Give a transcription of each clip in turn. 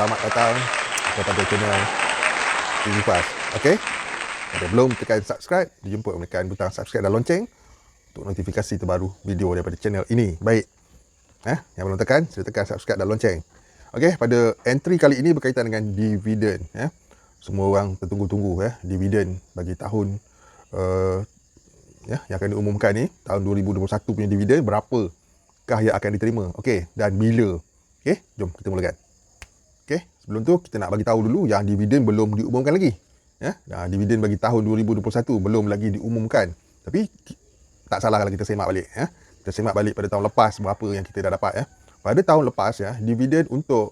selamat datang kepada channel TV Fast. Okey, kalau belum tekan subscribe, dijemput menekan butang subscribe dan lonceng untuk notifikasi terbaru video daripada channel ini. Baik, yang belum tekan, sila tekan subscribe dan lonceng. Okey, pada entry kali ini berkaitan dengan dividen. Semua orang tertunggu-tunggu dividen bagi tahun yang akan diumumkan ni, tahun 2021 punya dividen berapakah yang akan diterima. Okey, dan bila. Okey, jom kita mulakan. Okey, sebelum tu kita nak bagi tahu dulu yang dividen belum diumumkan lagi. Dividen bagi tahun 2021 belum lagi diumumkan. Tapi tak salah kalau kita semak balik. Kita semak balik pada tahun lepas berapa yang kita dah dapat. Pada tahun lepas dividen untuk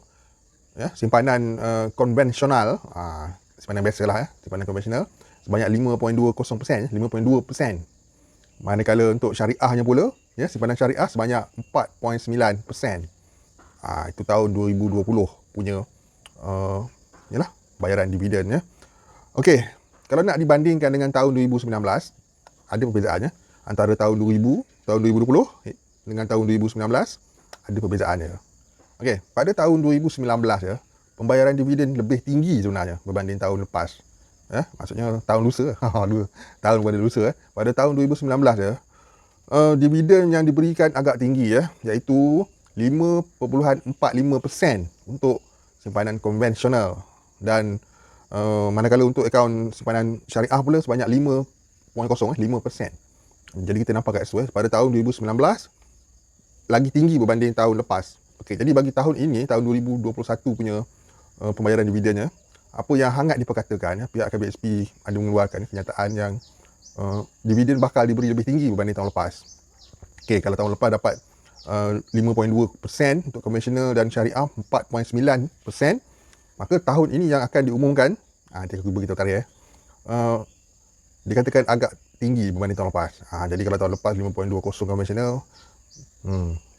simpanan konvensional, simpanan biasalah simpanan konvensional sebanyak 5.20%, 5.2%. Manakala untuk syariahnya pula, simpanan syariah sebanyak 4.9%. Itu tahun 2020 punya bayaran dividen. Okey, kalau nak dibandingkan dengan tahun 2019, ada perbezaannya antara tahun 2020 dengan tahun 2019, ada perbezaannya. Okey, pada tahun 2019 pembayaran dividen lebih tinggi sebenarnya berbanding tahun lepas. Maksudnya tahun lusa. Tahun pada lusa. Pada tahun 2019 dividen yang diberikan agak tinggi iaitu 5.45% untuk simpanan konvensional, dan manakala untuk akaun simpanan syariah pula sebanyak 5.05%. Jadi kita nampak kat situ pada tahun 2019 lagi tinggi berbanding tahun lepas. Okey, jadi bagi tahun ini, tahun 2021 punya pembayaran dividennya, apa yang hangat diperkatakan, pihak KBSP ada mengeluarkan kenyataan yang dividen bakal diberi lebih tinggi berbanding tahun lepas. Okey, kalau tahun lepas dapat 5.2% untuk konvensional dan syariah 4.9%, maka tahun ini yang akan diumumkan, nanti aku beritahu tarikh dikatakan agak tinggi berbanding tahun lepas. Jadi kalau tahun lepas 5.20 konvensional,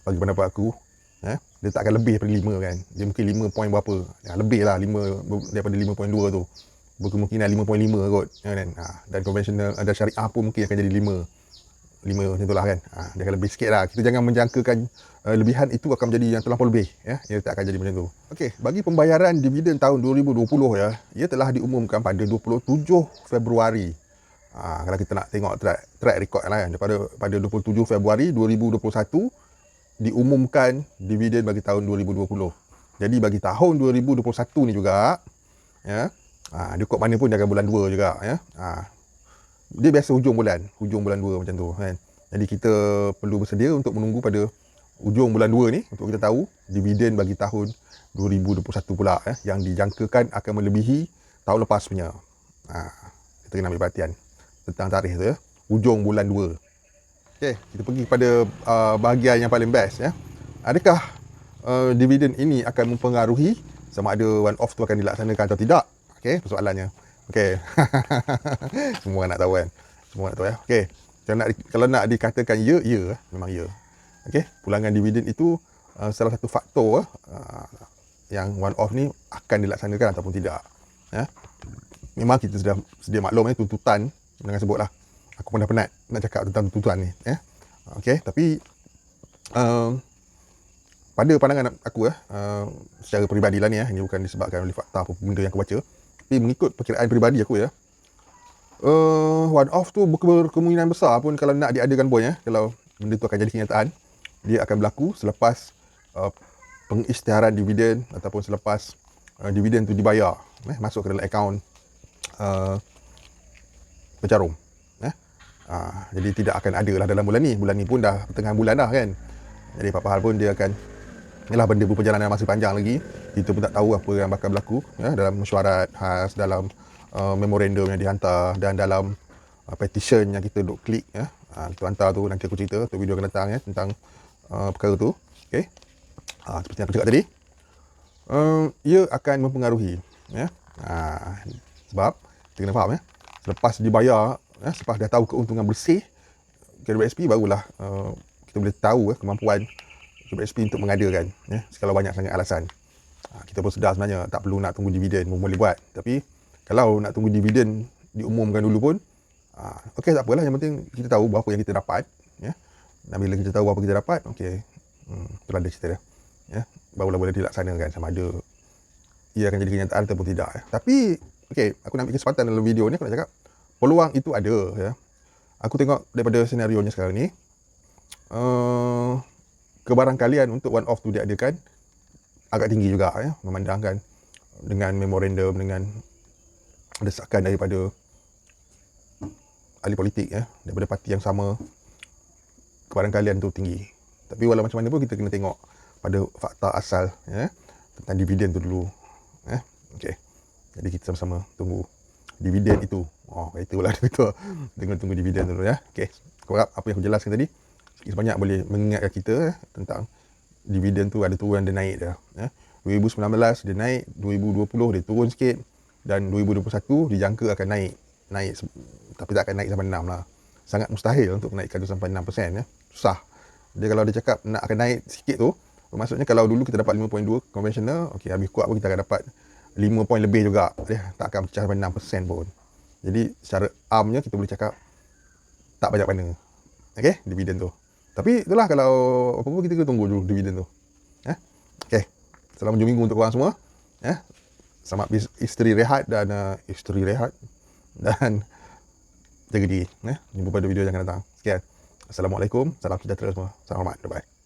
bagi pendapat aku, dia tak akan lebih daripada 5 kan. Dia mungkin 5 point berapa. Lebih lah 5 daripada 5.2 tu. Berkemungkinan 5.5 kot. Dan konvensional dan syariah pun mungkin akan jadi 5 macam tu lah kan. Dia akan lebih sikit lah. Kita jangan menjangkakan lebihan itu akan menjadi yang terlampau lebih. Ia tak akan jadi macam tu. Okey, bagi pembayaran dividen tahun 2020 ia telah diumumkan pada 27 Februari. Kalau kita nak tengok track record lah kan. Pada 27 Februari 2021 diumumkan dividen bagi tahun 2020. Jadi bagi tahun 2021 ni juga dia kod mana pun dia akan bulan 2 juga dia biasa hujung bulan 2 macam tu kan. Jadi kita perlu bersedia untuk menunggu pada hujung bulan 2 ni untuk kita tahu dividen bagi tahun 2021 pula yang dijangkakan akan melebihi tahun lepas punya. Kita kena ambil perhatian tentang tarikh tu hujung bulan 2. Okey, kita pergi kepada bahagian yang paling best Adakah dividen ini akan mempengaruhi sama ada one off tu akan dilaksanakan atau tidak? Okey, persoalannya. Okey. Semua nak tahu kan. Semua nak tahu Okey. Kalau nak dikatakan ya, memang ya. Okey, pulangan dividen itu salah satu faktor yang one off ni akan dilaksanakan ataupun tidak. Memang kita sudah sedia maklum tuntutan, jangan sebutlah. Aku pun dah penat nak cakap tentang tuntutan ni. Okey, tapi pada pandangan aku secara peribadi lah ni ini bukan disebabkan oleh fakta apa benda yang aku baca, tapi mengikut perkiraan peribadi aku one off tu berkemungkinan besar pun kalau nak diadakan pun kalau benda tu akan jadi kenyataan, dia akan berlaku selepas pengisytiharan dividen ataupun selepas dividen tu dibayar masuk ke dalam akaun pencarum. Jadi tidak akan ada lah dalam bulan ni. Bulan ni pun dah pertengahan bulan dah kan. Jadi apa hal pun dia akan benda berperjalanan masih panjang lagi. Kita pun tak tahu apa yang bakal berlaku dalam mesyuarat khas, dalam memorandum yang dihantar, dan dalam petition yang kita duk klik kita hantar tu. Nanti aku cerita untuk video akan datang tentang perkara tu. Okey. Seperti yang aku cakap tadi, ia akan mempengaruhi sebab kita kena faham selepas dibayar, selepas dah tahu keuntungan bersih KBSP, barulah kita boleh tahu kemampuan KBSP untuk mengadakan segala banyak sangat alasan. Kita pun sedar sebenarnya tak perlu nak tunggu dividen pun boleh buat, tapi kalau nak tunggu dividen diumumkan dulu pun okey, tak apalah, yang penting kita tahu berapa yang kita dapat dan bila kita tahu apa kita dapat, okey, itulah dia cerita dia barulah boleh dilaksanakan sama ada ia akan jadi kenyataan ataupun tidak. Tapi okey, aku nak ambil kesempatan dalam video ni aku nak cakap peluang itu ada ya. Aku tengok daripada senarionya sekarang ni, kebarangkalian untuk one off tu diadakan agak tinggi juga ya, memandangkan dengan memorandum, dengan desakan daripada ahli politik ya, daripada parti yang sama, kebarangkalian tu tinggi. Tapi walau macam mana pun kita kena tengok pada fakta asal ya, tentang dividen tu dulu ya. Okey. Jadi kita sama-sama tunggu dividen itu. Oh, itulah dia kata. Dengan tunggu dividen dulu ya. Okey. Aku harap apa yang aku jelaskan tadi sikit sebanyak boleh mengingatkan kita tentang dividen tu ada turun dan naik dia ya. 2019 dia naik, 2020 dia turun sikit dan 2021 dijangka akan naik. Tapi tak akan naik sampai 6 lah. Sangat mustahil untuk naikkan tu sampai 6% ya. Susah. Dia kalau dia cakap nak akan naik sikit tu, maksudnya kalau dulu kita dapat 5.2 konvensional, okey habis kuat pun kita akan dapat 5 point lebih juga. Dia tak akan pecah sampai 6% pun. Jadi secara armnya kita boleh cakap tak banyak mana. Okey, dividen tu. Tapi itulah kalau apa-apa kita kena tunggu dulu dividen tu. Ya. Okey. Selamat hujung minggu untuk korang semua. Ya. Selamat isteri rehat dan jaga diri. Ya. Jumpa pada video yang akan datang. Sekian. Assalamualaikum. Salam sejahtera semua. Salam hormat. Bye.